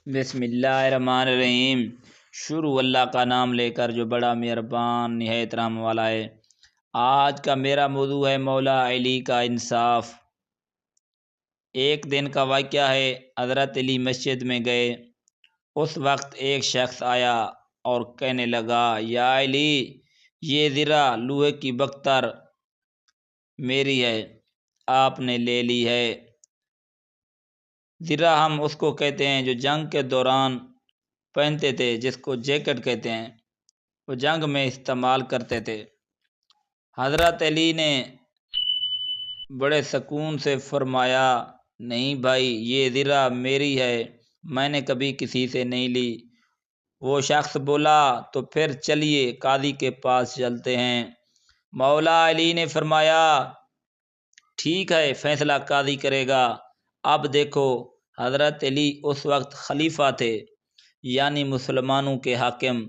بسم اللہ الرحمن الرحیم۔ شروع اللہ کا نام لے کر جو بڑا مہربان نہایت رحم والا ہے۔ آج کا میرا موضوع ہے مولا علی کا انصاف۔ ایک دن کا واقعہ ہے، حضرت علی مسجد میں گئے۔ اس وقت ایک شخص آیا اور کہنے لگا، یا علی، یہ ذرا لوہے کی بختر میری ہے، آپ نے لے لی ہے۔ ذرا ہم اس کو کہتے ہیں جو جنگ کے دوران پہنتے تھے، جس کو جیکٹ کہتے ہیں، وہ جنگ میں استعمال کرتے تھے۔ حضرت علی نے بڑے سکون سے فرمایا، نہیں بھائی، یہ ذرا میری ہے، میں نے کبھی کسی سے نہیں لی۔ وہ شخص بولا، تو پھر چلیے قاضی کے پاس چلتے ہیں۔ مولا علی نے فرمایا، ٹھیک ہے، فیصلہ قاضی کرے گا۔ اب دیکھو، حضرت علی اس وقت خلیفہ تھے، یعنی مسلمانوں کے حاکم،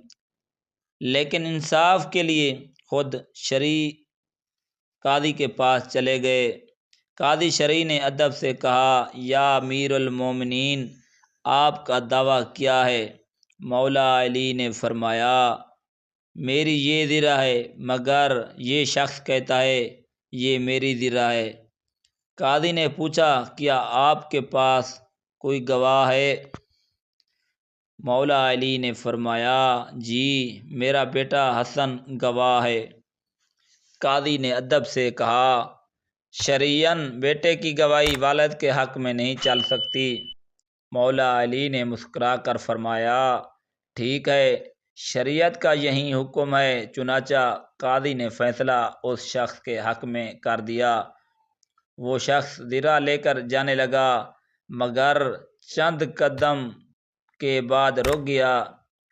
لیکن انصاف کے لیے خود شرعی قاضی کے پاس چلے گئے۔ قاضی شرعی نے ادب سے کہا، یا امیر المومنین، آپ کا دعویٰ کیا ہے؟ مولا علی نے فرمایا، میری یہ ذرا ہے، مگر یہ شخص کہتا ہے یہ میری ذرا ہے۔ قاضی نے پوچھا، کیا آپ کے پاس کوئی گواہ ہے؟ مولا علی نے فرمایا، جی، میرا بیٹا حسن گواہ ہے۔ قاضی نے ادب سے کہا، شرعیاً بیٹے کی گواہی والد کے حق میں نہیں چل سکتی۔ مولا علی نے مسکرا کر فرمایا، ٹھیک ہے، شریعت کا یہی حکم ہے۔ چنانچہ قاضی نے فیصلہ اس شخص کے حق میں کر دیا۔ وہ شخص ذرا لے کر جانے لگا، مگر چند قدم کے بعد رک گیا۔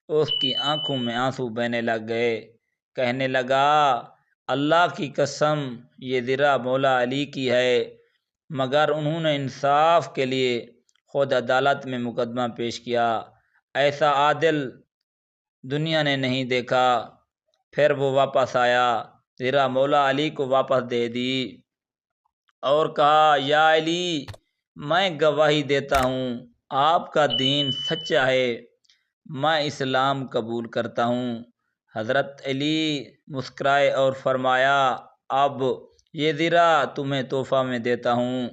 اس کی آنکھوں میں آنسو بہنے لگ گئے۔ کہنے لگا، اللہ کی قسم، یہ ذرا مولا علی کی ہے، مگر انہوں نے انصاف کے لیے خود عدالت میں مقدمہ پیش کیا۔ ایسا عادل دنیا نے نہیں دیکھا۔ پھر وہ واپس آیا، ذرا مولا علی کو واپس دے دی اور کہا، یا علی، میں گواہی دیتا ہوں، آپ کا دین سچا ہے، میں اسلام قبول کرتا ہوں۔ حضرت علی مسکرائے اور فرمایا، اب یہ ذرا تمہیں تحفہ میں دیتا ہوں۔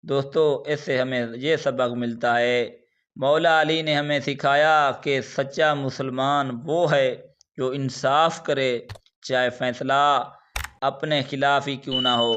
دوستو، اس سے ہمیں یہ سبق ملتا ہے، مولا علی نے ہمیں سکھایا کہ سچا مسلمان وہ ہے جو انصاف کرے، چاہے فیصلہ اپنے خلاف ہی کیوں نہ ہو۔